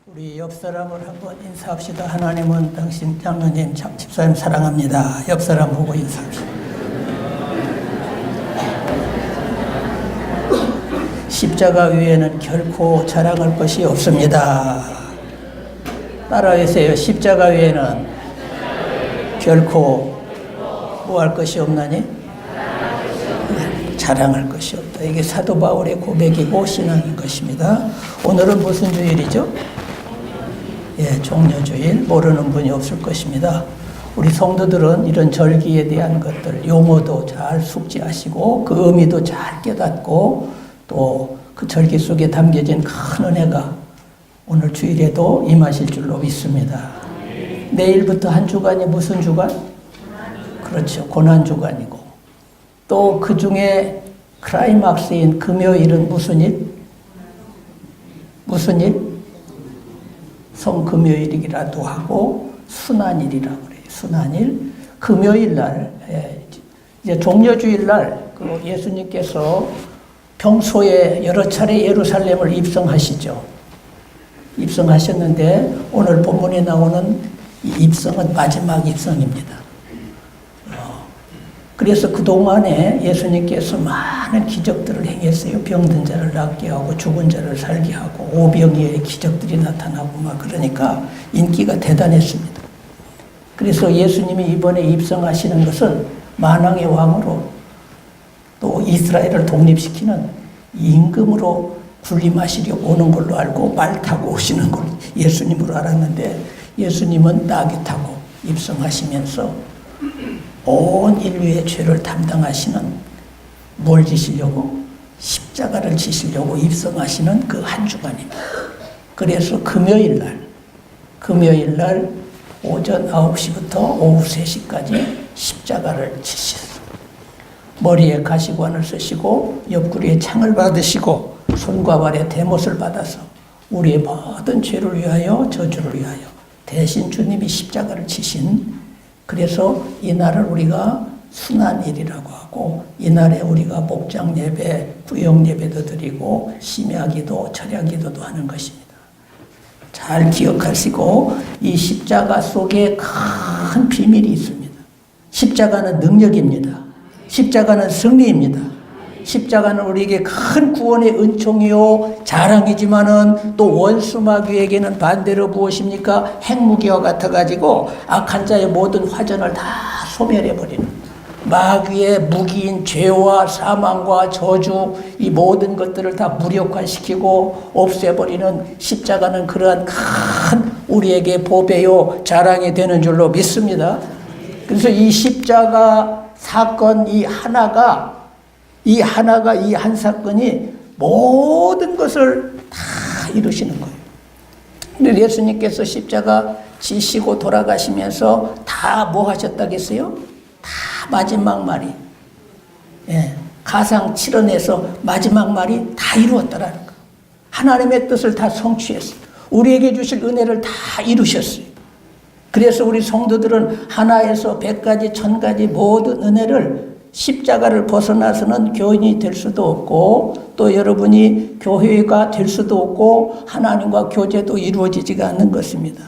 우리 옆 사람을 한번 인사합시다. 하나님은 당신 장로님, 집사님 사랑합니다. 옆 사람 보고 인사합시다. 십자가 위에는 결코 자랑할 것이 없습니다. 따라하세요. 십자가 위에는 결코 뭐 할 것이 없나니? 자랑할 것이 없다. 이게 사도 바울의 고백이고 신앙인 것입니다. 오늘은 무슨 주일이죠? 종려주일. 모르는 분이 없을 것입니다. 우리 성도들은 이런 절기에 대한 것들, 용어도 잘 숙지하시고 그 의미도 잘 깨닫고 또 그 절기 속에 담겨진 큰 은혜가 오늘 주일에도 임하실 줄로 믿습니다. 내일부터 한 주간이 무슨 주간? 그렇죠. 고난주간이고 또 그 중에 클라이막스인 금요일은 무슨 일? 무슨 일? 성금요일이라도 하고 순환일이라고 그래요. 순환일. 금요일 날, 이제 종려주일 날 그 예수님께서 평소에 여러 차례 예루살렘을 입성하시죠. 입성하셨는데 오늘 본문에 나오는 이 입성은 마지막 입성입니다. 그래서 그동안에 예수님께서 많은 기적들을 행했어요. 병든 자를 낫게 하고 죽은 자를 살게 하고 오병이어의 기적들이 나타나고 막 그러니까 인기가 대단했습니다. 그래서 예수님이 이번에 입성하시는 것은 만왕의 왕으로 또 이스라엘을 독립시키는 임금으로 군림하시려고 오는 걸로 알고 말 타고 오시는 걸 예수님으로 알았는데 예수님은 나귀 타고 입성하시면서 온 인류의 죄를 담당하시는 뭘 지시려고? 십자가를 지시려고 입성하시는 그 한 주간입니다. 그래서 금요일 날 오전 9시부터 오후 3시까지 십자가를 지셨습니다. 머리에 가시관을 쓰시고 옆구리에 창을 받으시고 손과 발에 대못을 받아서 우리의 모든 죄를 위하여 저주를 위하여 대신 주님이 십자가를 지신 그래서 이날을 우리가 순환일이라고 하고 이날에 우리가 목장 예배, 구역 예배도 드리고 심야기도, 철야기도도 하는 것입니다. 잘 기억하시고 이 십자가 속에 큰 비밀이 있습니다. 십자가는 능력입니다. 십자가는 승리입니다. 십자가는 우리에게 큰 구원의 은총이요 자랑이지만은 또 원수 마귀에게는 반대로 무엇입니까? 핵무기와 같아가지고 악한 자의 모든 화전을 다 소멸해버리는 마귀의 무기인 죄와 사망과 저주 이 모든 것들을 다 무력화시키고 없애버리는 십자가는 그러한 큰 우리에게 보배요 자랑이 되는 줄로 믿습니다. 그래서 이 십자가 사건 이 하나가 이 한 사건이 모든 것을 다 이루시는 거예요. 근데 예수님께서 십자가 지시고 돌아가시면서 다 뭐 하셨다겠어요? 다 마지막 말이 가상 7원에서 마지막 말이 다 이루었다라는 거예요. 하나님의 뜻을 다 성취했어요. 우리에게 주실 은혜를 다 이루셨어요. 그래서 우리 성도들은 하나에서 100가지, 1000가지 모든 은혜를 십자가를 벗어나서는 교인이 될 수도 없고 또 여러분이 교회가 될 수도 없고 하나님과 교제도 이루어지지가 않는 것입니다.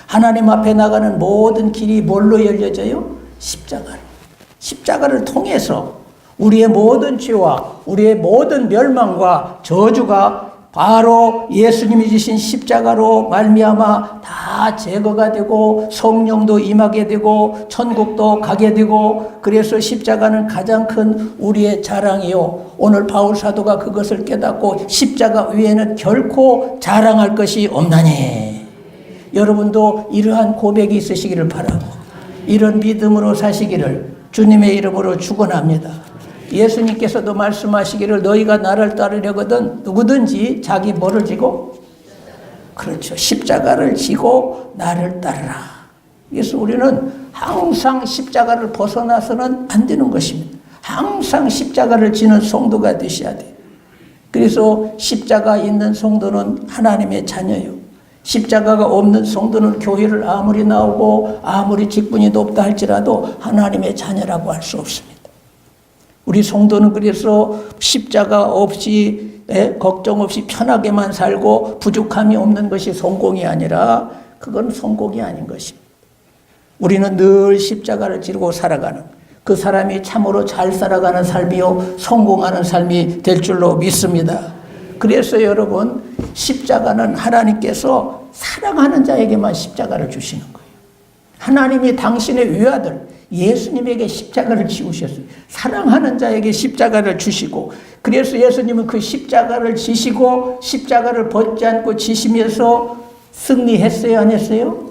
하나님 앞에 나가는 모든 길이 뭘로 열려져요? 십자가를 통해서 우리의 모든 죄와 우리의 모든 멸망과 저주가 바로 예수님이 지신 십자가로 말미암아 다 제거가 되고 성령도 임하게 되고 천국도 가게 되고 그래서 십자가는 가장 큰 우리의 자랑이요. 오늘 바울 사도가 그것을 깨닫고 십자가 위에는 결코 자랑할 것이 없나니 여러분도 이러한 고백이 있으시기를 바라고 이런 믿음으로 사시기를 주님의 이름으로 축원합니다. 예수님께서도 말씀하시기를 너희가 나를 따르려거든 누구든지 자기 뭐를 지고? 그렇죠. 십자가를 지고 나를 따르라. 그래서 우리는 항상 십자가를 벗어나서는 안 되는 것입니다. 항상 십자가를 지는 성도가 되셔야 돼요. 그래서 십자가 있는 성도는 하나님의 자녀요. 십자가가 없는 성도는 교회를 아무리 나오고 아무리 직분이 높다 할지라도 하나님의 자녀라고 할 수 없습니다. 우리 성도는 그래서 십자가 없이 걱정 없이 편하게만 살고 부족함이 없는 것이 성공이 아니라 그건 성공이 아닌 것입니다. 우리는 늘 십자가를 지르고 살아가는 그 사람이 참으로 잘 살아가는 삶이요 성공하는 삶이 될 줄로 믿습니다. 그래서 여러분, 십자가는 하나님께서 사랑하는 자에게만 십자가를 주시는 거예요. 하나님이 당신의 외아들 예수님에게 십자가를 지우셨어요. 사랑하는 자에게 십자가를 주시고, 그래서 예수님은 그 십자가를 지시고 십자가를 벗지 않고 지시면서 승리했어요, 안 했어요?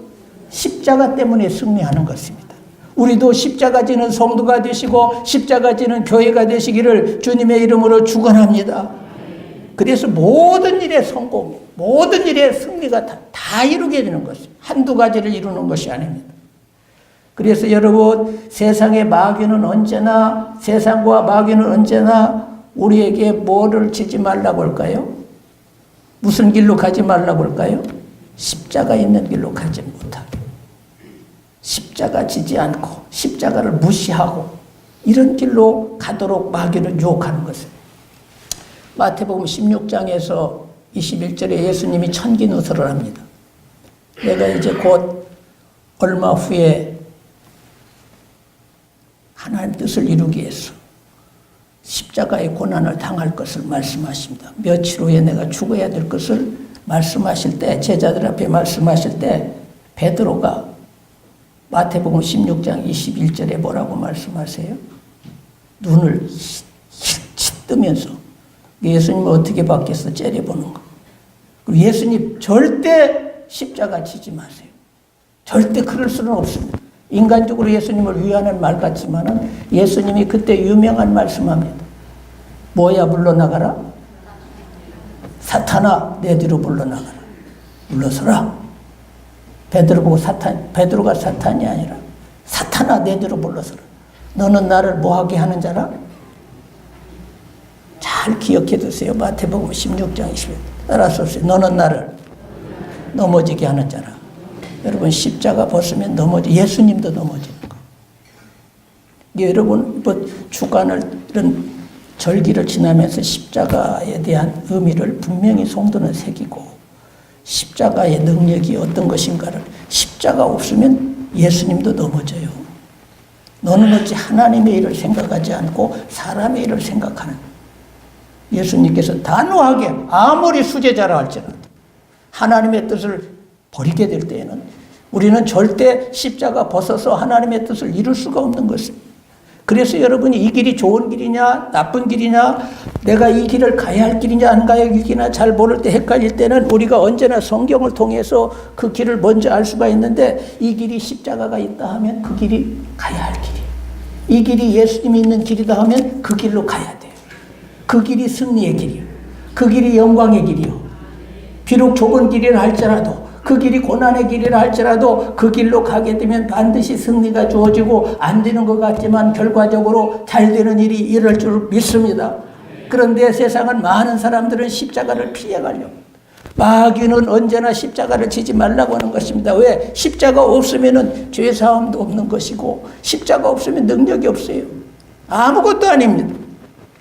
십자가 때문에 승리하는 것입니다. 우리도 십자가 지는 성도가 되시고 십자가 지는 교회가 되시기를 주님의 이름으로 축원합니다. 그래서 모든 일의 성공, 모든 일의 승리가 다 이루게 되는 것입니다. 한두 가지를 이루는 것이 아닙니다. 그래서 여러분, 세상과 마귀는 언제나 우리에게 뭐를 지지 말라고 할까요? 무슨 길로 가지 말라고 할까요? 십자가 있는 길로 가지 못하게. 십자가 지지 않고 십자가를 무시하고 이런 길로 가도록 마귀는 유혹하는 것입니다. 마태복음 16장에서 21절에 예수님이 천기누설을 합니다. 내가 이제 곧 얼마 후에 하나님 뜻을 이루기 위해서 십자가의 고난을 당할 것을 말씀하십니다. 며칠 후에 내가 죽어야 될 것을 말씀하실 때, 제자들 앞에 말씀하실 때 베드로가 마태복음 16장 21절에 뭐라고 말씀하세요? 눈을 뜨면서 예수님은 어떻게 받겠어? 째려보는 거. 그리고 예수님 절대 십자가 지지 마세요. 절대 그럴 수는 없습니다. 인간적으로 예수님을 위하는 말 같지만은 예수님이 그때 유명한 말씀합니다. 뭐야 물러나가라? 사탄아 내 뒤로 물러나가라. 물러서라. 베드로 보고 베드로가 사탄이 아니라 사탄아 내 뒤로 물러서라. 너는 나를 뭐하게 하는 자라? 잘 기억해 두세요. 마태복음 16장 20절 따라서 너는 나를 넘어지게 하는 자라. 여러분, 십자가 벗으면 예수님도 넘어지는 거. 여러분, 주간을 이런 절기를 지나면서 십자가에 대한 의미를 분명히 성도는 새기고, 십자가의 능력이 어떤 것인가를, 십자가 없으면 예수님도 넘어져요. 너는 어찌 하나님의 일을 생각하지 않고 사람의 일을 생각하는. 예수님께서 단호하게 아무리 수제자라 할지라도 하나님의 뜻을 버리게 될 때에는 우리는 절대 십자가 벗어서 하나님의 뜻을 이룰 수가 없는 것입니다. 그래서 여러분이 이 길이 좋은 길이냐 나쁜 길이냐, 내가 이 길을 가야 할 길이냐 안 가야 할 길이냐 잘 모를 때, 헷갈릴 때는 우리가 언제나 성경을 통해서 그 길을 먼저 알 수가 있는데, 이 길이 십자가가 있다 하면 그 길이 가야 할 길이에요. 이 길이 예수님이 있는 길이다 하면 그 길로 가야 돼요. 그 길이 승리의 길이에요. 그 길이 영광의 길이요. 비록 좁은 길이라 할지라도, 그 길이 고난의 길이라 할지라도 그 길로 가게 되면 반드시 승리가 주어지고, 안 되는 것 같지만 결과적으로 잘 되는 일이 일어날 줄 믿습니다. 그런데 세상은 많은 사람들은 십자가를 피해가려고, 마귀는 언제나 십자가를 지지 말라고 하는 것입니다. 왜? 십자가 없으면 죄사함도 없는 것이고, 십자가 없으면 능력이 없어요. 아무것도 아닙니다.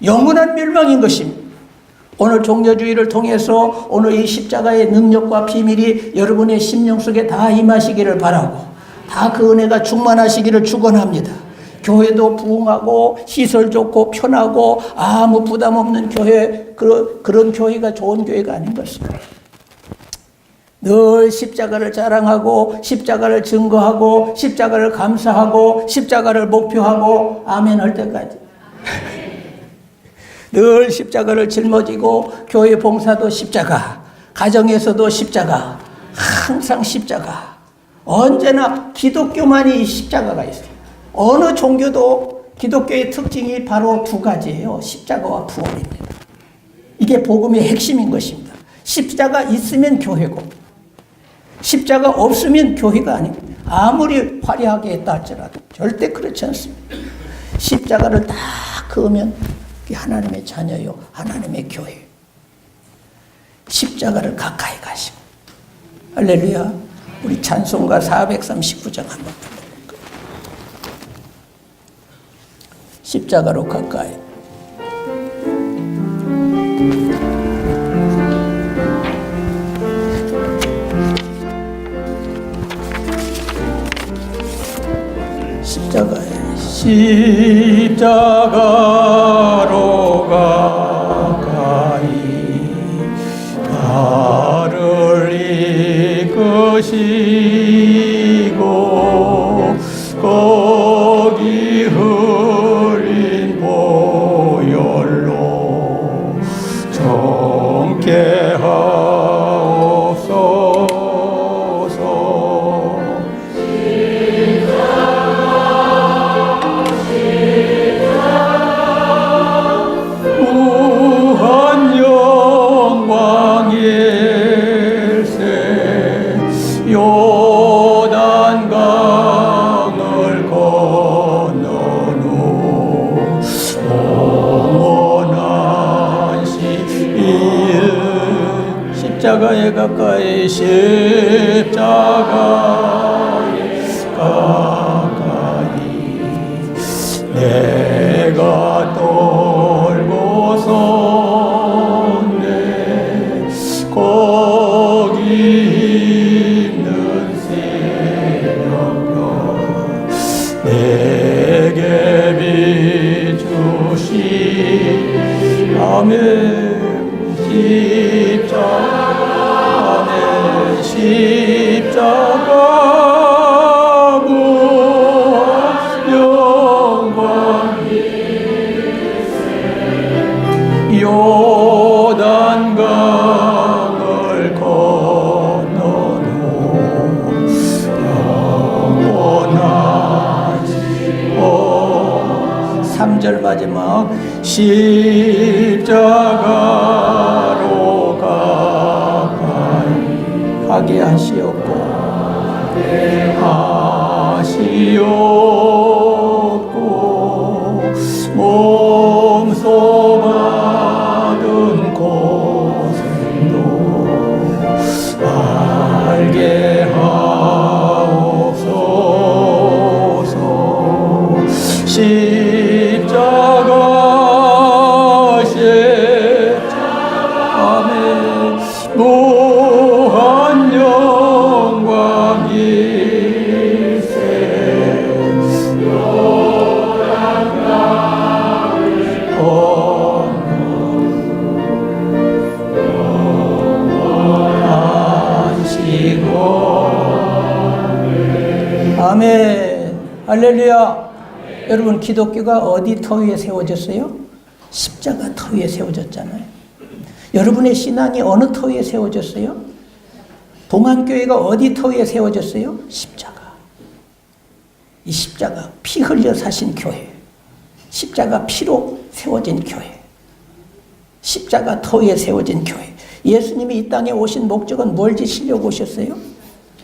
영원한 멸망인 것입니다. 오늘 종려주의를 통해서 오늘 이 십자가의 능력과 비밀이 여러분의 심령 속에 다 임하시기를 바라고, 다 그 은혜가 충만하시기를 축원합니다. 교회도 부흥하고 시설 좋고 편하고 아무 부담 없는 교회, 그런 교회가 좋은 교회가 아닌 것입니다. 늘 십자가를 자랑하고 십자가를 증거하고 십자가를 감사하고 십자가를 목표하고 아멘 할 때까지 늘 십자가를 짊어지고, 교회 봉사도 십자가, 가정에서도 십자가, 항상 십자가. 언제나 기독교만이 십자가가 있어요. 어느 종교도 기독교의 특징이 바로 두 가지예요. 십자가와 부활입니다. 이게 복음의 핵심인 것입니다. 십자가 있으면 교회고, 십자가 없으면 교회가 아닙니다. 아무리 화려하게 했다 할지라도 절대 그렇지 않습니다. 십자가를 다 그으면 하나님의 자녀요, 하나님의 교회. 십자가를 가까이 가시고. 할렐루야. 우리 찬송가 439장 한번 불러볼까요? 십자가로 가까이. 십자가로 가까이 나를 이끄시고 거기 흘린 보혈로 정케 하옵소서. 무한 영광일세 요단강을 건넌 후 영원한 시일 십자가에 가까이 십자가에 가까이 내가 떨고섰네 거기 있는 새벽별 내게 비추시 아멘 십자가 요단강을 건넌 후 영원하지 3절 마지막 십자가로 가까이 가게 하시옵고 몸소 받은 고생도 알게 하옵소서. 십자가 아멘 무한 영광일세 아멘 할렐루야. 여러분 기독교가 어디 터 위에 세워졌어요? 십자가 터 위에 세워졌잖아요. 여러분의 신앙이 어느 터 위에 세워졌어요? 동안교회가 어디 터 위에 세워졌어요? 십자가. 이 십자가 피 흘려 사신 교회, 십자가 피로 세워진 교회, 십자가 터 위에 세워진 교회. 예수님이 이 땅에 오신 목적은 뭘 지시려고 오셨어요?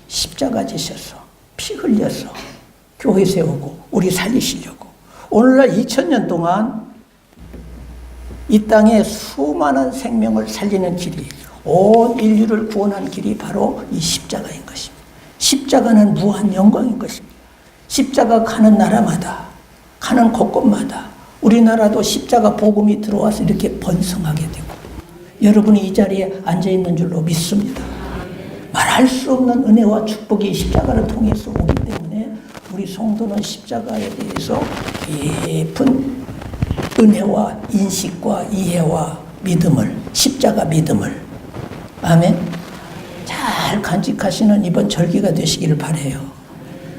십자가 지셔서 피 흘려서 교회 세우고 우리 살리시려고. 오늘날 2000년 동안 이 땅에 수많은 생명을 살리는 길이, 온 인류를 구원한 길이 바로 이 십자가인 것입니다. 십자가는 무한 영광인 것입니다. 십자가 가는 나라마다, 가는 곳곳마다 우리나라도 십자가 복음이 들어와서 이렇게 번성하게 되고 여러분이 이 자리에 앉아있는 줄로 믿습니다. 말할 수 없는 은혜와 축복이 십자가를 통해서 오기 때문에 우리 성도는 십자가에 대해서 깊은 은혜와 인식과 이해와 믿음을, 십자가 믿음을, 아멘, 잘 간직하시는 이번 절기가 되시기를 바라요.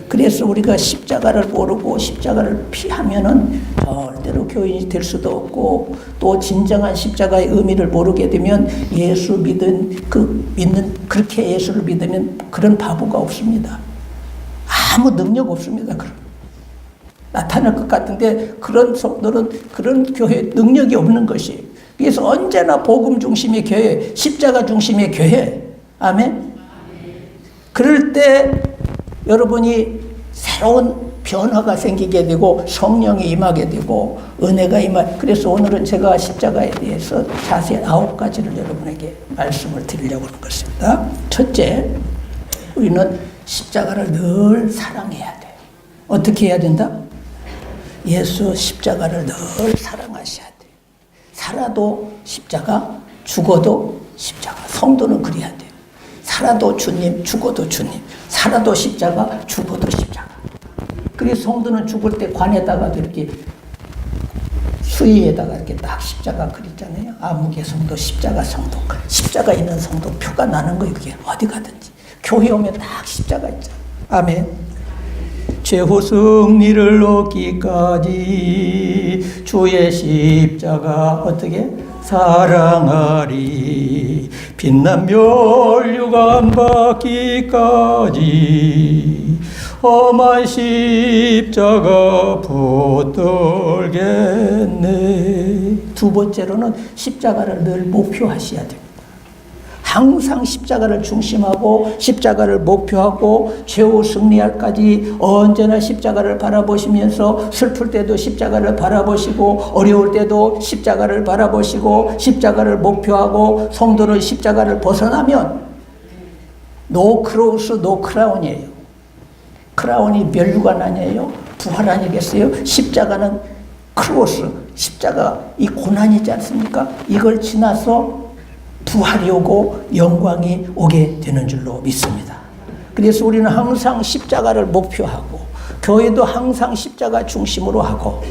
그래서 우리가 십자가를 모르고 십자가를 피하면은 절대로 교인이 될 수도 없고, 또 진정한 십자가의 의미를 모르게 되면 예수 믿는 그렇게 예수를 믿으면 그런 바보가 없습니다. 아무 능력 없습니다. 나타날 것 같은데 그런 성도는 그런 교회 능력이 없는 것이. 그래서 언제나 복음 중심의 교회, 십자가 중심의 교회. 아멘. 그럴 때 여러분이 새로운 변화가 생기게 되고 성령이 임하게 되고 은혜가 그래서 오늘은 제가 십자가에 대해서 자세히 9가지를 여러분에게 말씀을 드리려고 하는 것입니다. 첫째, 우리는 십자가를 늘 사랑해야 돼요. 어떻게 해야 된다? 예수 십자가를 늘 사랑하셔야 돼요. 살아도 십자가, 죽어도 십자가. 성도는 그래야 돼요. 살아도 주님, 죽어도 주님. 살아도 십자가, 죽어도 십자가. 그래서 성도는 죽을 때 관에다가도 이렇게 수의에다가 이렇게 딱 십자가 그리잖아요. 아무개 성도, 십자가 성도. 십자가 있는 성도 표가 나는 거예요. 그게 어디 가든지. 교회 오면 딱 십자가 있잖아요. 아멘. 최후 승리를 얻기까지 주의 십자가 어떻게 사랑하리. 빛난 멸류관 받기까지 험한 십자가 붙들겠네. 두 번째로는 십자가를 늘 목표하셔야 됩니다. 항상 십자가를 중심하고 십자가를 목표하고 최후 승리할까지 언제나 십자가를 바라보시면서 슬플 때도 십자가를 바라보시고 어려울 때도 십자가를 바라보시고 십자가를 목표하고 성도는 십자가를 벗어나면 노 크로스 노 크라운이에요. 크라운이 멸류관 아니에요? 부활 아니겠어요? 십자가는 크로스, 십자가 이 고난이지 않습니까? 이걸 지나서 부활이 오고 영광이 오게 되는 줄로 믿습니다. 그래서 우리는 항상 십자가를 목표하고 교회도 항상 십자가 중심으로 하고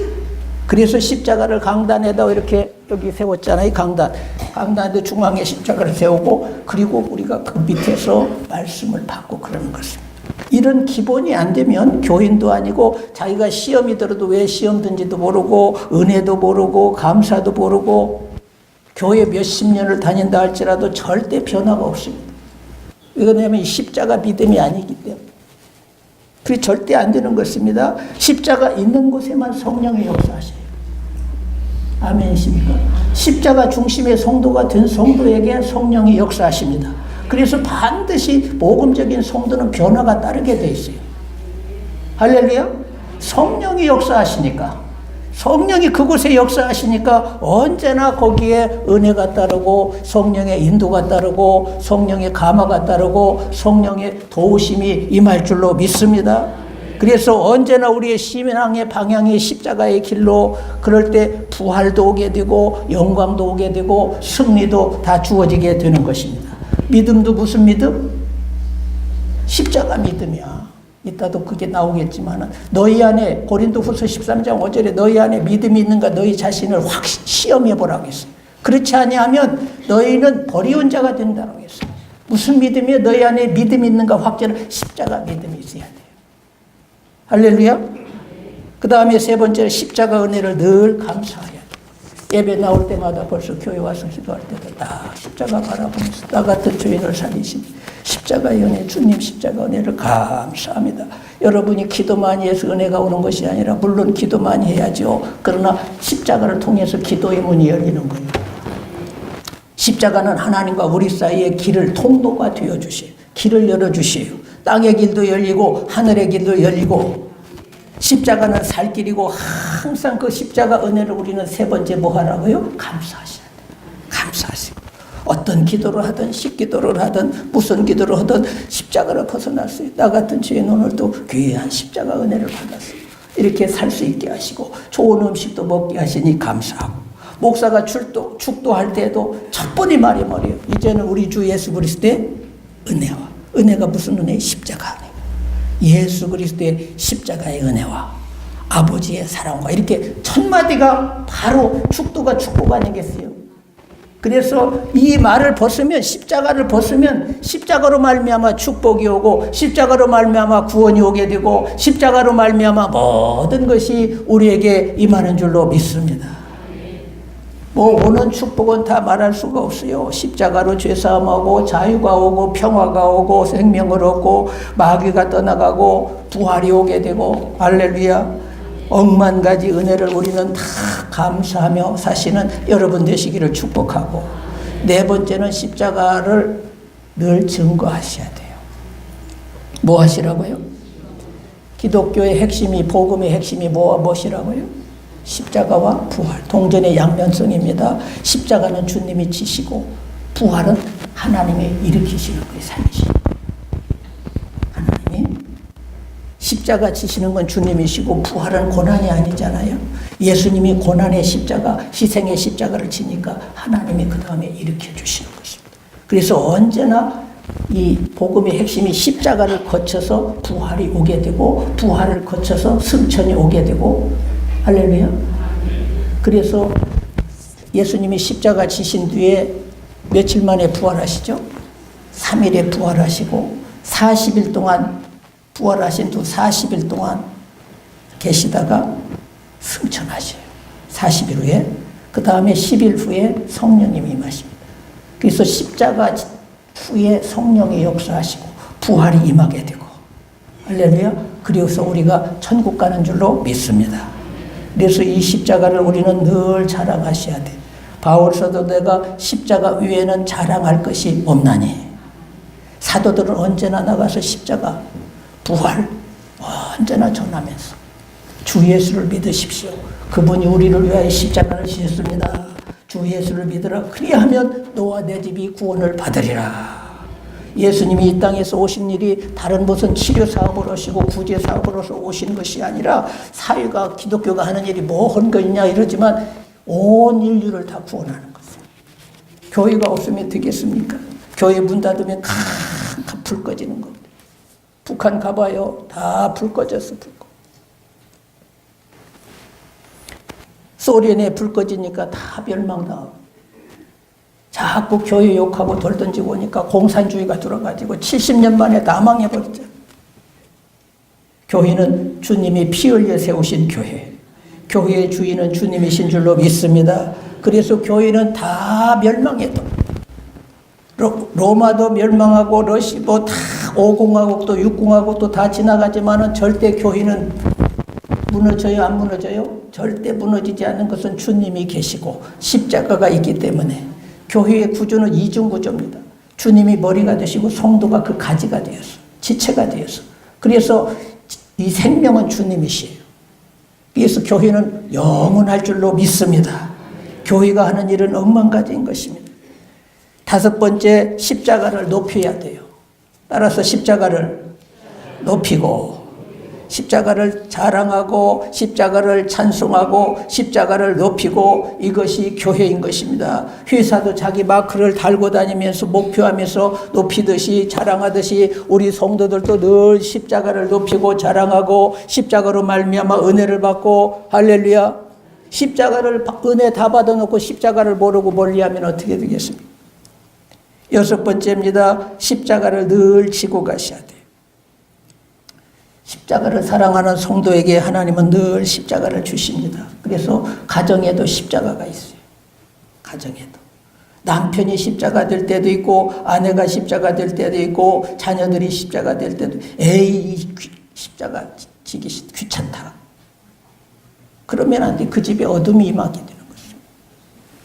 그래서 십자가를 강단에다 이렇게 여기 세웠잖아요. 강단에 중앙에 십자가를 세우고 그리고 우리가 그 밑에서 말씀을 받고 그러는 것입니다. 이런 기본이 안 되면 교인도 아니고 자기가 시험이 들어도 왜 시험 든지도 모르고 은혜도 모르고 감사도 모르고 교회 몇십 년을 다닌다 할지라도 절대 변화가 없습니다. 왜냐하면 십자가 믿음이 아니기 때문에. 그게 절대 안 되는 것입니다. 십자가 있는 곳에만 성령의 역사하셔요. 아멘이십니까? 십자가 중심의 성도가 된 성도에게 성령이 역사하십니다. 그래서 반드시 복음적인 성도는 변화가 따르게 돼 있어요. 할렐루야. 성령이 역사하시니까 성령이 그곳에 역사하시니까 언제나 거기에 은혜가 따르고 성령의 인도가 따르고 성령의 감화가 따르고 성령의 도우심이 임할 줄로 믿습니다. 그래서 언제나 우리의 신앙의 방향이 십자가의 길로 그럴 때 부활도 오게 되고 영광도 오게 되고 승리도 다 주어지게 되는 것입니다. 믿음도 무슨 믿음? 십자가 믿음이야. 이따도 그게 나오겠지만 너희 안에 고린도후서 13장 5절에 너희 안에 믿음이 있는가 너희 자신을 확 시험해 보라고 했어요. 그렇지 아니하면 너희는 버리운 자가 된다고 했어요. 무슨 믿음이에요? 너희 안에 믿음이 있는가 확정은 십자가 믿음이 있어야 돼요. 할렐루야. 그 다음에 세 번째로 십자가 은혜를 늘 감사해야 돼요. 예배 나올 때마다 벌써 교회 와서 기도할 때도 다 십자가 바라보면서 나 같은 죄인을 살리신 십자가의 은혜, 주님 십자가 은혜를 감사합니다. 여러분이 기도 많이 해서 은혜가 오는 것이 아니라 물론 기도 많이 해야죠. 그러나 십자가를 통해서 기도의 문이 열리는 거예요. 십자가는 하나님과 우리 사이의 길을 통로가 되어주세요. 길을 열어주세요. 땅의 길도 열리고 하늘의 길도 열리고 십자가는 살 길이고 항상 그 십자가 은혜를 우리는 세 번째 뭐 하라고요? 감사하셔야 돼요. 감사하시고 어떤 기도를 하든 식기도를 하든 무슨 기도를 하든 십자가를 벗어났어요. 나 같은 죄인 오늘도 귀한 십자가 은혜를 받았어요. 이렇게 살 수 있게 하시고 좋은 음식도 먹게 하시니 감사하고 목사가 축도할 때도 첫 번째 말이 뭐래요? 이제는 우리 주 예수 그리스도의 은혜와 은혜가 무슨 은혜? 십자가 은혜. 예수 그리스도의 십자가의 은혜와 아버지의 사랑과 이렇게 첫 마디가 바로 축도가 축복 아니겠어요? 그래서 이 말을 벗으면 십자가를 벗으면 십자가로 말미암아 축복이 오고 십자가로 말미암아 구원이 오게 되고 십자가로 말미암아 모든 것이 우리에게 임하는 줄로 믿습니다. 뭐 오는 축복은 다 말할 수가 없어요. 십자가로 죄사함하고 자유가 오고 평화가 오고 생명을 얻고 마귀가 떠나가고 부활이 오게 되고 할렐루야. 억만 가지 은혜를 우리는 다 감사하며 사시는 여러분 되시기를 축복하고 네 번째는 십자가를 늘 증거하셔야 돼요. 뭐 하시라고요? 기독교의 핵심이 복음의 핵심이 무엇이라고요? 십자가와 부활, 동전의 양면성입니다. 십자가는 주님이 지시고 부활은 하나님이 일으키시는 거예요. 살리시는 거예요. 하나님이 십자가 지시는 건 주님이시고 부활은 고난이 아니잖아요. 예수님이 고난의 십자가, 희생의 십자가를 지니까 하나님이 그 다음에 일으켜 주시는 것입니다. 그래서 언제나 이 복음의 핵심이 십자가를 거쳐서 부활이 오게 되고 부활을 거쳐서 승천이 오게 되고 할렐루야. 그래서 예수님이 십자가 지신 뒤에 며칠 만에 부활하시죠? 3일에 부활하시고 40일 동안 부활하신 후 40일 동안 계시다가 승천하셔요. 40일 후에. 그 다음에 10일 후에 성령님이 임하십니다. 그래서 십자가 후에 성령이 역사하시고 부활이 임하게 되고 할렐루야. 그래서 우리가 천국 가는 줄로 믿습니다. 그래서 이 십자가를 우리는 늘 자랑하셔야 돼. 바울서도 내가 십자가 위에는 자랑할 것이 없나니. 사도들은 언제나 나가서 십자가 부활 언제나 전하면서 주 예수를 믿으십시오. 그분이 우리를 위하여 십자가를 지셨습니다. 주 예수를 믿으라. 그리하면 너와 내 집이 구원을 받으리라. 예수님이 이 땅에서 오신 일이 다른 무슨 치료 사업을 하시고 구제 사업으로서 오신 것이 아니라 사회가 기독교가 하는 일이 뭐 한 거 있냐 이러지만 온 인류를 다 구원하는 것이에요. 교회가 없으면 되겠습니까? 교회 문 닫으면 캄캄 불 꺼지는 겁니다. 북한 가봐요. 다 불 꺼졌어. 불 꺼. 소련에 불 꺼지니까 다 멸망당하고 자꾸 교회 욕하고 돌 던지고 오니까 공산주의가 들어가지고 70년 만에 다 망해버렸죠. 교회는 주님이 피 흘려 세우신 교회. 교회의 주인은 주님이신 줄로 믿습니다. 그래서 교회는 다 멸망해도 로마도 멸망하고 러시아도 다 5공화국도 6공화국도 다 지나가지만은 절대 교회는 무너져요? 안 무너져요? 절대 무너지지 않는 것은 주님이 계시고 십자가가 있기 때문에 교회의 구조는 이중구조입니다. 주님이 머리가 되시고 성도가 그 가지가 되어서 지체가 되어서 그래서 이 생명은 주님이시에요. 그래서 교회는 영원할 줄로 믿습니다. 교회가 하는 일은 억만가지인 것입니다. 다섯 번째, 십자가를 높여야 돼요. 따라서 십자가를 높이고 십자가를 자랑하고 십자가를 찬송하고 십자가를 높이고 이것이 교회인 것입니다. 회사도 자기 마크를 달고 다니면서 목표하면서 높이듯이 자랑하듯이 우리 성도들도 늘 십자가를 높이고 자랑하고 십자가로 말미암아 은혜를 받고 할렐루야. 십자가를 은혜 다 받아놓고 십자가를 모르고 멀리하면 어떻게 되겠습니까? 여섯 번째입니다. 십자가를 늘 지고 가셔야 돼요. 십자가를 사랑하는 성도에게 하나님은 늘 십자가를 주십니다. 그래서 가정에도 십자가가 있어요. 가정에도. 남편이 십자가 될 때도 있고 아내가 십자가 될 때도 있고 자녀들이 십자가 될 때도 에이 십자가 지기 귀찮다. 그러면 안 돼. 그 집에 어둠이 임하게 되는 것이죠.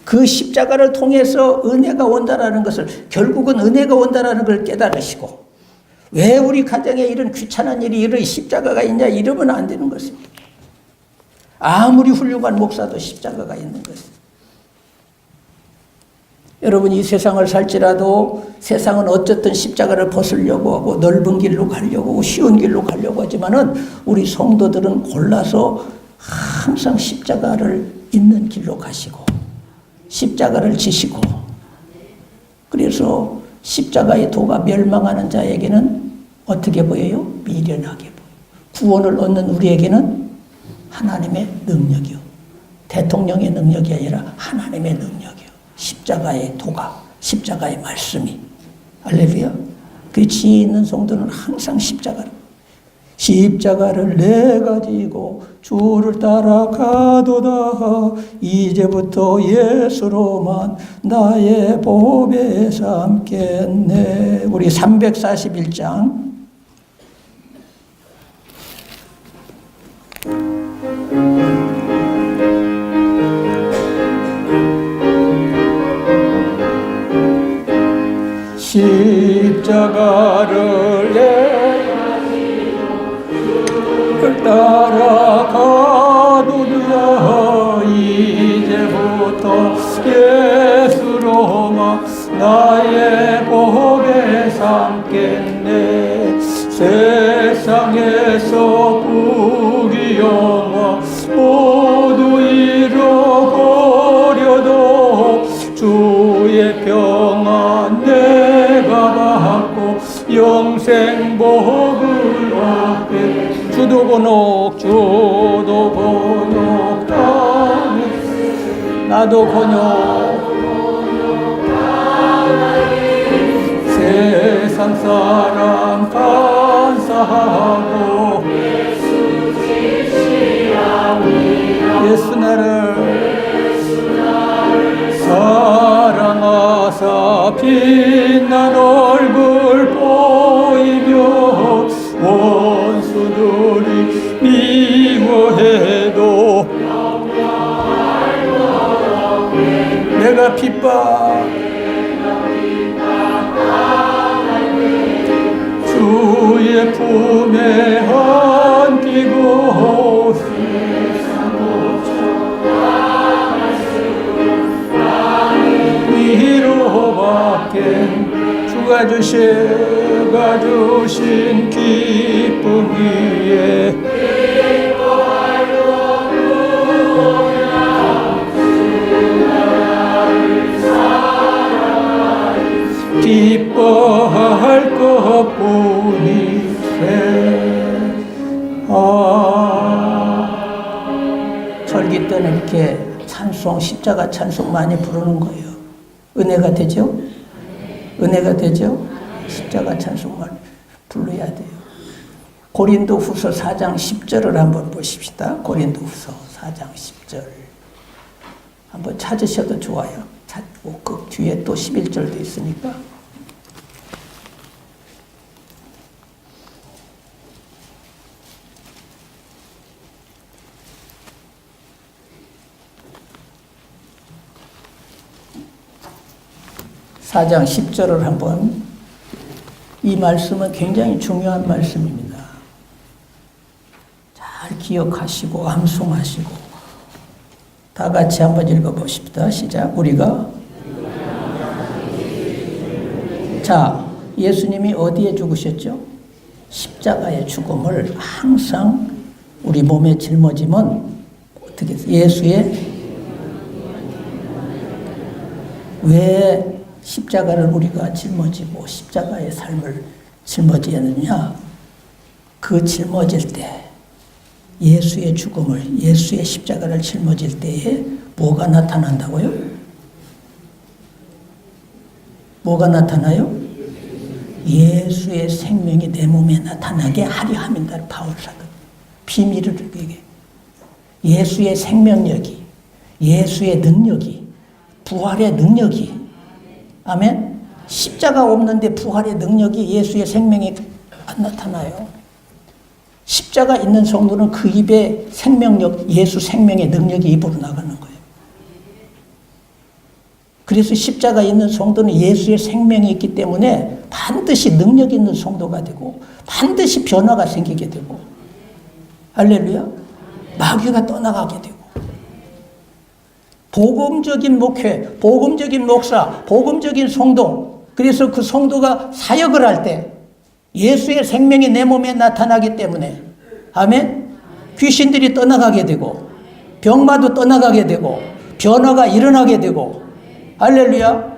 그 십자가를 통해서 은혜가 온다라는 것을 결국은 은혜가 온다라는 걸 깨달으시고 왜 우리 가정에 이런 귀찮은 일이 이런 십자가가 있냐 이러면 안 되는 것입니다. 아무리 훌륭한 목사도 십자가가 있는 것입니다. 여러분 이 세상을 살지라도 세상은 어쨌든 십자가를 벗으려고 하고 넓은 길로 가려고 하고 쉬운 길로 가려고 하지만은 우리 성도들은 골라서 항상 십자가를 있는 길로 가시고 십자가를 지시고 그래서 십자가의 도가 멸망하는 자에게는 어떻게 보여요? 미련하게 보여요. 구원을 얻는 우리에게는 하나님의 능력이요. 대통령의 능력이 아니라 하나님의 능력이요. 십자가의 도가, 십자가의 말씀이. 할렐루야. 그 지혜 있는 성도는 항상 십자가를 내가 지고 주를 따라가도다. 이제부터 예수로만 나의 보배 삼겠네. 우리 341장 십자가를 내가 지고 따라가도다. 이제부터 예수로만 나의 보배 삼겠네. 세상에서 부귀영화 모두 잃어버려도 주의 평안 내가 받고 영생 복을 얻게 주도곤혹 나도 곤욕 세상 사람 간사하고 예수 나를 사랑하사 빛난 얼굴 보이며 원수들이 미워해도 내가 핍박 주의 품에 안기고 위로받게 주가 주신 기쁨 위에 기뻐할 것뿐이세. 절기 때는 이렇게 찬송, 십자가 찬송 많이 부르는 거예요. 은혜가 되죠? 은혜가 되죠? 십자가 찬송 많이 불러야 돼요. 고린도후서 4장 10절을 한번 보십시다. 고린도후서 4장 10절 한번 찾으셔도 좋아요. 찾고 그 뒤에 또 11절도 있으니까. 사장 10절을 한번, 이 말씀은 굉장히 중요한 말씀입니다. 잘 기억하시고 암송하시고 다 같이 한번 읽어보십시다. 시작. 우리가 자, 예수님이 어디에 죽으셨죠? 십자가의 죽음을 항상 우리 몸에 짊어지면 어떻게 해서 예수의 왜 십자가를 우리가 짊어지고 십자가의 삶을 짊어지느냐? 그 짊어질 때 예수의 죽음을, 예수의 십자가를 짊어질 때에 뭐가 나타난다고요? 뭐가 나타나요? 예수의 생명이 내 몸에 나타나게 하려 함이다. 바울 사도 비밀을 얘기해. 예수의 생명력이, 예수의 능력이, 부활의 능력이, 아멘. 십자가 없는데 부활의 능력이, 예수의 생명이 안 나타나요. 십자가 있는 성도는 그 입에 생명력, 예수 생명의 능력이 입으로 나가는 거예요. 그래서 십자가 있는 성도는 예수의 생명이 있기 때문에 반드시 능력 있는 성도가 되고 반드시 변화가 생기게 되고, 할렐루야, 마귀가 떠나가게 되고, 복음적인 목회, 복음적인 목사, 복음적인 성도, 그래서 그 성도가 사역을 할 때 예수의 생명이 내 몸에 나타나기 때문에, 아멘, 귀신들이 떠나가게 되고 병마도 떠나가게 되고 변화가 일어나게 되고, 할렐루야,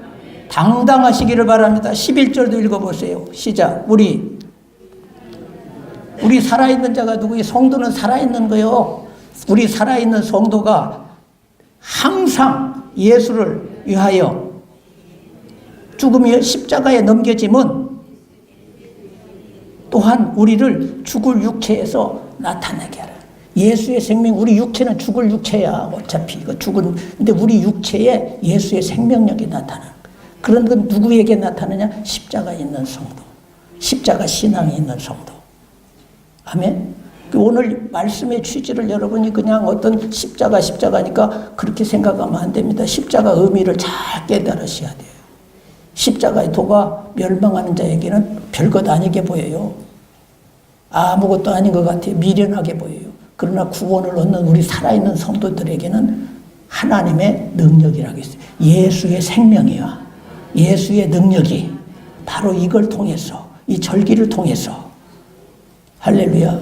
당당하시기를 바랍니다. 11절도 읽어보세요. 시작. 우리 살아있는 자가 누구예요? 성도는 살아있는 거예요. 우리 살아있는 성도가 항상 예수를 위하여 죽음이 십자가에 넘겨지면 또한 우리를 죽을 육체에서 나타나게 하라. 예수의 생명, 우리 육체는 죽을 육체야. 어차피 이거 죽은, 근데 우리 육체에 예수의 생명력이 나타나는 거야. 그런 건 누구에게 나타나냐? 십자가 있는 성도, 십자가 신앙이 있는 성도. 아멘. 오늘 말씀의 취지를 여러분이 그냥 어떤 십자가니까 그렇게 생각하면 안 됩니다. 십자가 의미를 잘 깨달으셔야 돼요. 십자가의 도가 멸망하는 자에게는 별것 아니게 보여요. 아무것도 아닌 것 같아요. 미련하게 보여요. 그러나 구원을 얻는 우리 살아있는 성도들에게는 하나님의 능력이라고 있어요. 예수의 생명이야. 예수의 능력이 바로 이걸 통해서, 이 절기를 통해서, 할렐루야.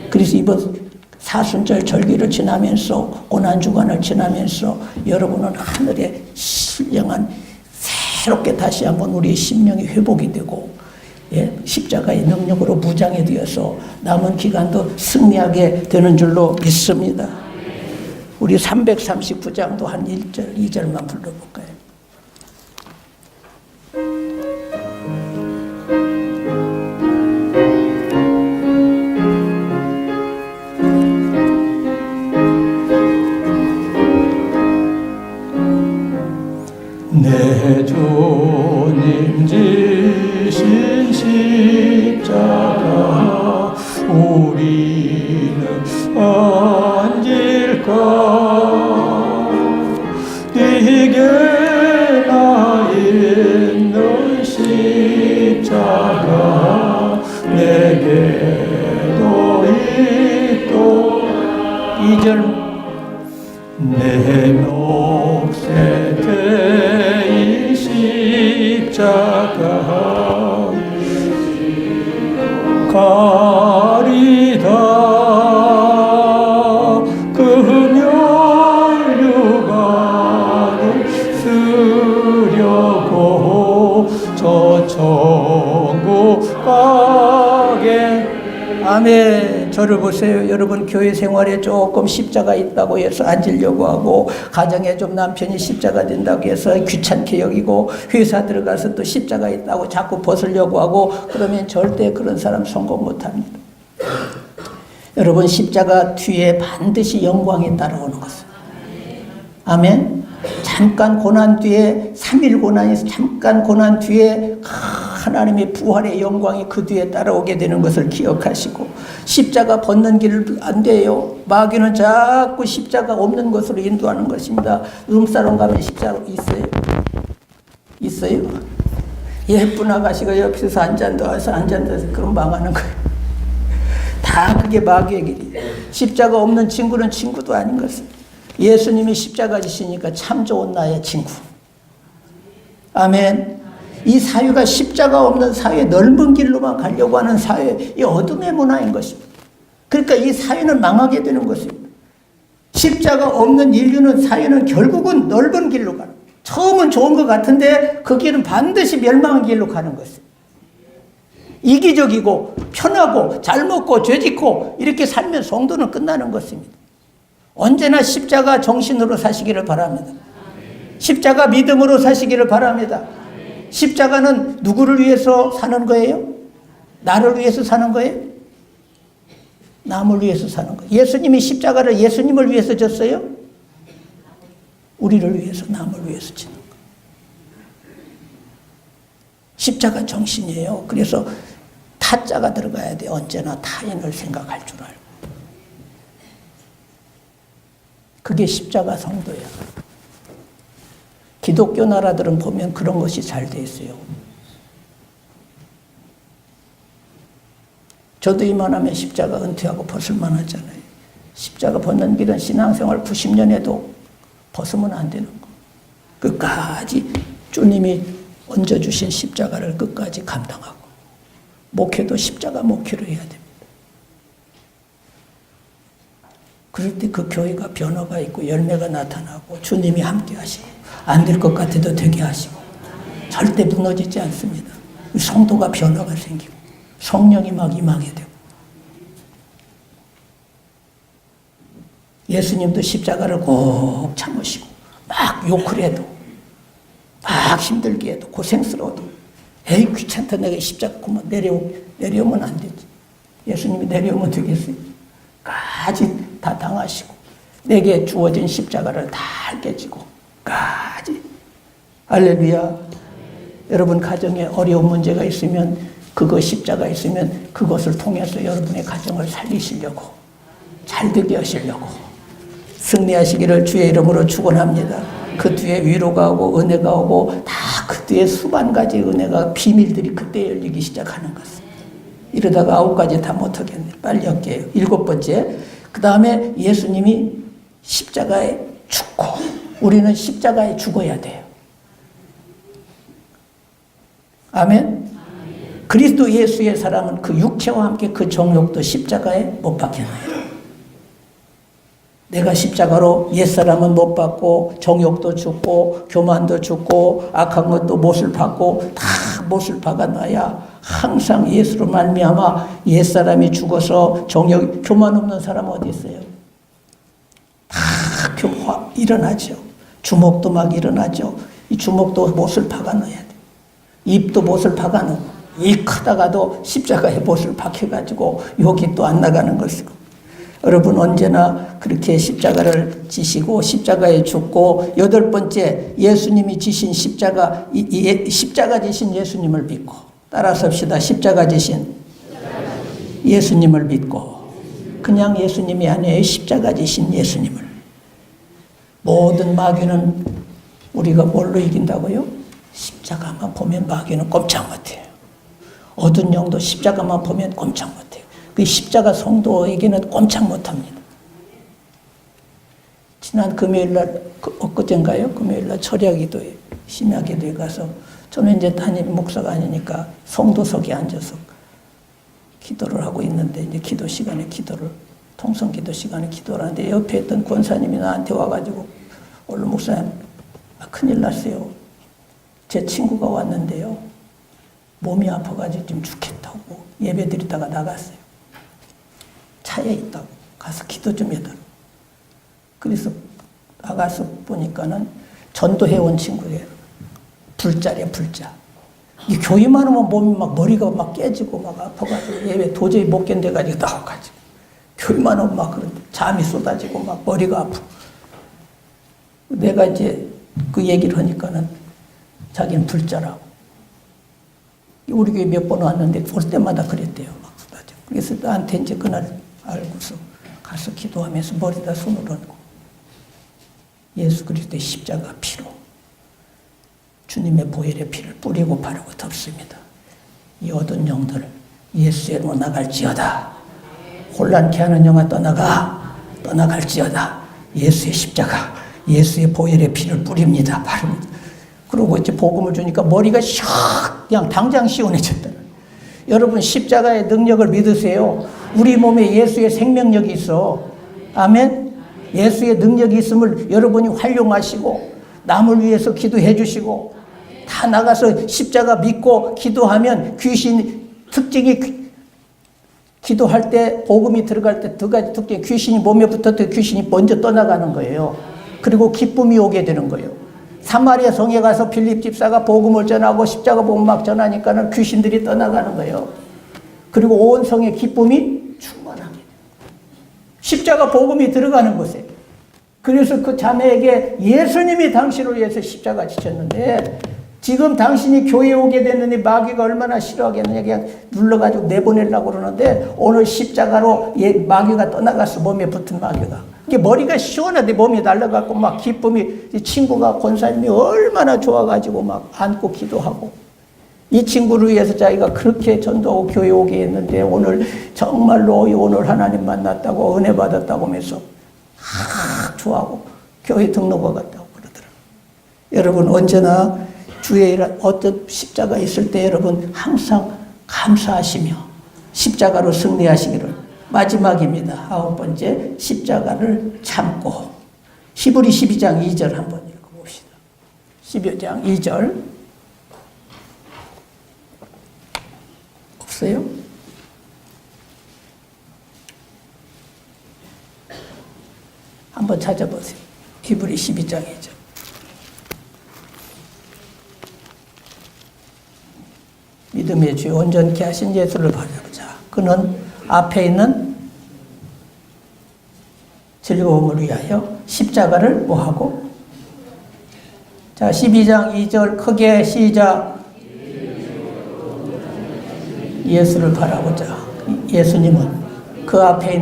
그래서 이번 사순절 절기를 지나면서, 고난주간을 지나면서 여러분은 하늘의 신령한 새롭게 다시 한번 우리의 심령이 회복이 되고 예, 십자가의 능력으로 무장이 되어서 남은 기간도 승리하게 되는 줄로 믿습니다. 우리 339장도 한 1절, 2절만 불러볼까요? 내 주님 지신 십자가 우리는 안질까 네게 나 있는 십자가 내게도 있도다. 2절 내 몫에 대인 십자가 가리다 그 멸류관을 쓰려고 저 천국 가게. 아멘. 저를 보세요. 여러분 교회 생활에 조금 십자가 있다고 해서 앉으려고 하고, 가정에 좀 남편이 십자가 된다고 해서 귀찮게 여기고, 회사 들어가서 또 십자가 있다고 자꾸 벗으려고 하고, 그러면 절대 그런 사람 성공 못합니다. 여러분 십자가 뒤에 반드시 영광이 따라오는 것은, 아멘. 잠깐 고난 뒤에, 3일 고난에서 잠깐 고난 뒤에 하나님의 부활의 영광이 그 뒤에 따라오게 되는 것을 기억하시고, 십자가 벗는 길 안 돼요. 마귀는 자꾸 십자가 없는 것으로 인도하는 것입니다. 룸사롱 가면 십자가 있어요? 있어요? 예쁜 아가씨가 옆에서 앉아서 그럼 망하는 거예요. 다 그게 마귀의 길이에요. 십자가 없는 친구는 친구도 아닌 것입니다. 예수님이 십자가 지시니까 참 좋은 나의 친구. 아멘. 이 사회가 십자가 없는 사회, 넓은 길로만 가려고 하는 사회, 이 어둠의 문화인 것입니다. 그러니까 이 사회는 망하게 되는 것입니다. 십자가 없는 인류는, 사회는 결국은 넓은 길로 가는, 처음은 좋은 것 같은데 그 길은 반드시 멸망의 길로 가는 것입니다. 이기적이고 편하고 잘 먹고 죄 짓고 이렇게 살면 성도는 끝나는 것입니다. 언제나 십자가 정신으로 사시기를 바랍니다. 십자가 믿음으로 사시기를 바랍니다. 십자가는 누구를 위해서 사는 거예요? 나를 위해서 사는 거예요? 남을 위해서 사는 거예요. 예수님이 십자가를 예수님을 위해서 졌어요? 우리를 위해서, 남을 위해서 지는 거예요. 십자가 정신이에요. 그래서 타자가 들어가야 돼. 언제나 타인을 생각할 줄 알고. 그게 십자가 성도예요. 기독교 나라들은 보면 그런 것이 잘 돼 있어요. 저도 이만하면 십자가 은퇴하고 벗을만 하잖아요. 십자가 벗는 길은 신앙생활 90년 해도 벗으면 안 되는 거. 끝까지 주님이 얹어주신 십자가를 끝까지 감당하고, 목회도 십자가 목회로 해야 됩니다. 그럴 때 그 교회가 변화가 있고 열매가 나타나고, 주님이 함께 하시고, 안 될 것 같아도 되게 하시고, 절대 무너지지 않습니다. 성도가 변화가 생기고 성령이 막 임하게 되고. 예수님도 십자가를 꼭 참으시고, 막 욕을 해도, 막 힘들게 해도, 고생스러워도, 에이 귀찮다, 내가 십자가 그만 내려오면 안 되지. 예수님이 내려오면 되겠어요? 까지 다 당하시고, 내게 주어진 십자가를 다 깨지고 까지. 할렐루야. 여러분 가정에 어려운 문제가 있으면, 그거 십자가 있으면 그것을 통해서 여러분의 가정을 살리시려고, 잘되게 하시려고, 승리하시기를 주의 이름으로 축원합니다. 그 뒤에 위로가 오고 은혜가 오고, 다 그 뒤에 수만 가지 은혜가, 비밀들이 그때 열리기 시작하는 것입니다. 이러다가 9가지 다 못하겠네. 빨리 할게요. 7번째. 그 다음에 예수님이 십자가에 죽고, 우리는 십자가에 죽어야 돼요. 아멘. 그리스도 예수의 사람은 그 육체와 함께 그 정욕도 십자가에 못 박혀놔요. 내가 십자가로 옛사람은 못 받고, 정욕도 죽고, 교만도 죽고, 악한 것도 못을 받고, 다 못을 박아놔야 항상 예수로 말미암아 옛사람이 죽어서 교만 없는 사람 어디 있어요? 다 일어나죠. 주먹도 막 일어나죠. 이 주먹도 못을 박아 넣어야 돼. 입도 못을 박아 넣고 이 크다가도 십자가에 못을 박혀가지고 욕이 또 안 나가는 것이고. 여러분 언제나 그렇게 십자가를 지시고 십자가에 죽고, 여덟 번째 예수님이 지신 십자가 지신 예수님을 믿고, 따라서 합시다. 십자가 지신 예수님을 믿고, 그냥 예수님이 아니에요. 십자가 지신 예수님을. 모든 마귀는 우리가 뭘로 이긴다고요? 십자가만 보면 마귀는 꼼짝 못해요. 어두운 영도 십자가만 보면 꼼짝 못해요. 그 십자가 성도에게는 꼼짝 못합니다. 지난 금요일날, 엊그젠가요? 금요일날 철야기도에, 심야기도에 가서, 저는 이제 담임 목사가 아니니까 성도석에 앉아서 기도를 하고 있는데, 이제 기도 시간에 통성 기도 시간에 기도를 하는데, 옆에 있던 권사님이 나한테 와가지고, 오늘 목사님, 큰일 났어요. 제 친구가 왔는데요. 몸이 아파가지고 좀 죽겠다고 예배 드리다가 나갔어요. 차에 있다고. 가서 기도 좀 해달라고. 그래서 나가서 보니까는 전도해온 친구예요. 불자래, 불자. 이 교회만 하면 몸이 막 머리가 막 깨지고 막 아파가지고 예배 도저히 못 견뎌가지고 나와가지고. 교회만 하면 막 그런데 잠이 쏟아지고 막 머리가 아프고. 내가 이제 그 얘기를 하니까는 자기는 불자라고. 우리 교회 몇 번 왔는데 볼 때마다 그랬대요. 막 쏟아져. 그래서 나한테 이제 그날 알고서 가서 기도하면서 머리다 손을 얹고 예수 그리스도의 십자가 피로 주님의 보혈의 피를 뿌리고 바르고 덮습니다. 이 어두운 영들 예수의 이름으로 나갈지어다. 혼란케 하는 영아 떠나갈지어다. 예수의 십자가, 예수의 보혈의 피를 뿌립니다. 바릅니다. 그리고 이제 복음을 주니까 머리가 그냥 당장 시원해졌다. 여러분 십자가의 능력을 믿으세요. 우리 몸에 예수의 생명력이 있어. 아멘. 예수의 능력이 있음을 여러분이 활용하시고 남을 위해서 기도해 주시고 다 나가서 십자가 믿고 기도하면 특징이 기도할 때 복음이 들어갈 때 두 가지 특징이 귀신이 몸에 붙었을 때 귀신이 먼저 떠나가는 거예요. 그리고 기쁨이 오게 되는 거예요. 사마리아 성에 가서 빌립 집사가 복음을 전하고 십자가 복음 막 전하니까는 귀신들이 떠나가는 거예요. 그리고 온 성에 기쁨이 충만하게 돼요. 십자가 복음이 들어가는 곳에. 그래서 그 자매에게 예수님이 당신을 위해서 십자가 지셨는데 지금 당신이 교회에 오게 됐는데 마귀가 얼마나 싫어하겠느냐. 그냥 눌러가지고 내보내려고 그러는데 오늘 십자가로 마귀가 떠나갔어. 몸에 붙은 마귀가. 머리가 시원하대. 몸이 날아가고 막 기쁨이, 친구가 권사님이 얼마나 좋아가지고 막 안고 기도하고 이 친구를 위해서 자기가 그렇게 전도하고 교회 오게 했는데 오늘 정말로 오늘 하나님 만났다고 은혜 받았다고 하면서 좋아하고 교회 등록을 갔다고 그러더라고요. 여러분 언제나 주의 일 어떤 십자가 있을 때 여러분 항상 감사하시며 십자가로 승리하시기를. 마지막입니다. 9번째, 십자가를 참고. 히브리 12장 2절 한번 읽어봅시다. 12장 2절. 없어요? 한번 찾아보세요. 히브리 12장 2절. 믿음의 주 온전케 하신 예수를 바라보자. 그는 앞에 있는 즐거움을 위하여 십자가를 뭐하고? 자, 12장 2절 크게 시작. 예수를 바라보자. 예수님은 그 앞에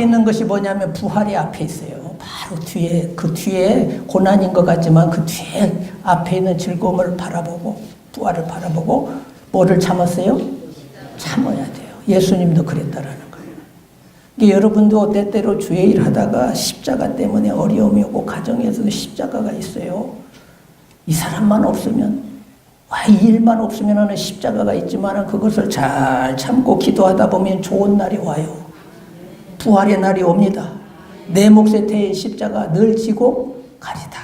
있는 것이 뭐냐면 부활이 앞에 있어요. 바로 뒤에, 그 뒤에 고난인 것 같지만 그 뒤에 앞에 있는 즐거움을 바라보고 부활을 바라보고 뭐를 참았어요? 참아야 돼요. 예수님도 그랬다라는 거예요. 여러분도 때때로 주의 일 하다가 십자가 때문에 어려움이 오고 가정에서도 십자가가 있어요. 이 사람만 없으면, 이 일만 없으면 하는 십자가가 있지만 그것을 잘 참고 기도하다 보면 좋은 날이 와요. 부활의 날이 옵니다. 내 몫에 대해 십자가 늘 지고 가리다.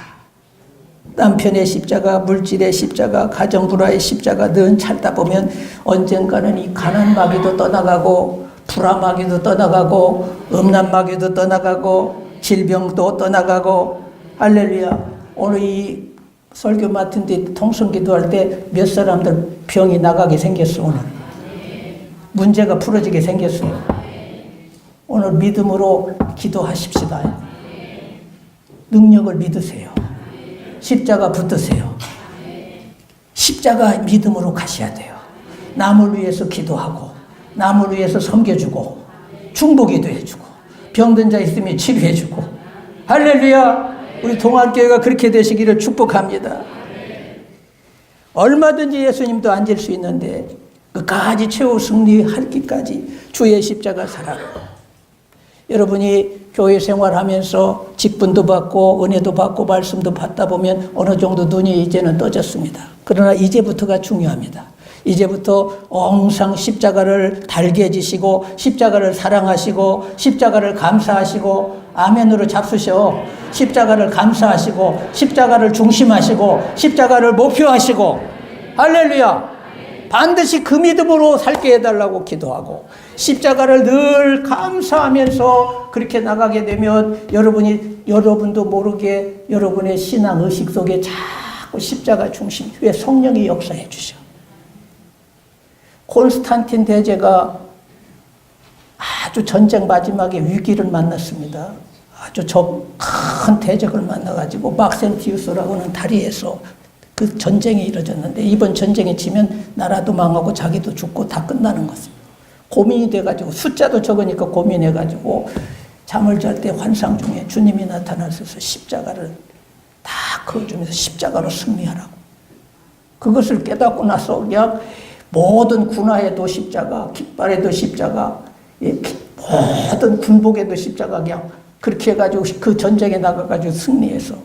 남편의 십자가, 물질의 십자가, 가정불화의 십자가 늘 찾다 보면 언젠가는 이 가난마귀도 떠나가고 불화마귀도 떠나가고 음란마귀도 떠나가고 질병도 떠나가고 할렐루야. 오늘 이 설교 맡은 뒤 통성기도할 때 몇 사람들 병이 나가게 생겼어. 오늘 문제가 풀어지게 생겼어요. 오늘 믿음으로 기도하십시다. 능력을 믿으세요. 십자가 붙드세요. 십자가 믿음으로 가셔야 돼요. 남을 위해서 기도하고 남을 위해서 섬겨주고 중보기도 해주고 병든 자 있으면 치료해주고 할렐루야. 우리 동안교회가 그렇게 되시기를 축복합니다. 얼마든지 예수님도 앉을 수 있는데 끝까지 최후 승리하기까지 주의 십자가 사랑. 여러분이 교회 생활하면서 직분도 받고 은혜도 받고 말씀도 받다 보면 어느 정도 눈이 이제는 떠졌습니다. 그러나 이제부터가 중요합니다. 이제부터 엉상 십자가를 달게 지시고 십자가를 사랑하시고 십자가를 감사하시고 아멘으로 잡수셔. 십자가를 감사하시고 십자가를 중심하시고 십자가를 목표하시고 할렐루야. 반드시 그 믿음으로 살게 해달라고 기도하고 십자가를 늘 감사하면서 그렇게 나가게 되면 여러분도 모르게 여러분의 신앙 의식 속에 자꾸 십자가 중심 왜 성령이 역사해 주셔. 콘스탄틴 대제가 아주 전쟁 마지막에 위기를 만났습니다. 아주 큰 대적을 만나가지고 막센티우스라고는 다리에서 그 전쟁이 이루어졌는데 이번 전쟁에 지면 나라도 망하고 자기도 죽고 다 끝나는 것입니다. 고민이 돼가지고 숫자도 적으니까 고민해가지고 잠을 잘 때 환상 중에 주님이 나타나셔서 십자가를 다 그어주면서 십자가로 승리하라고. 그것을 깨닫고 나서 그냥 모든 군화에도 십자가, 깃발에도 십자가, 모든 군복에도 십자가 그냥 그렇게 해가지고 그 전쟁에 나가가지고 승리해서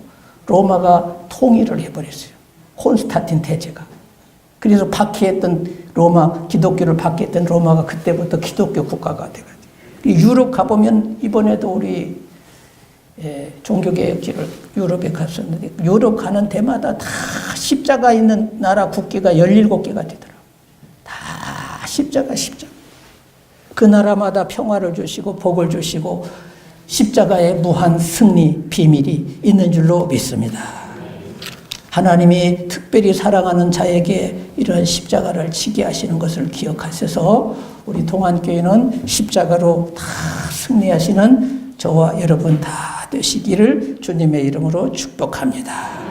로마가 통일을 해버렸어요. 콘스탄틴 대제가. 그래서 박해했던 로마, 기독교를 박해했던 로마가 그때부터 기독교 국가가 돼가지고. 유럽 가보면 이번에도 우리 종교개혁지를 유럽에 갔었는데 유럽 가는 데마다 다 십자가 있는 나라 국기가 17개가 되더라고요. 다 십자가. 그 나라마다 평화를 주시고 복을 주시고 십자가의 무한 승리 비밀이 있는 줄로 믿습니다. 하나님이 특별히 사랑하는 자에게 이러한 십자가를 지게 하시는 것을 기억하셔서 우리 동안교회는 십자가로 다 승리하시는 저와 여러분 다 되시기를 주님의 이름으로 축복합니다.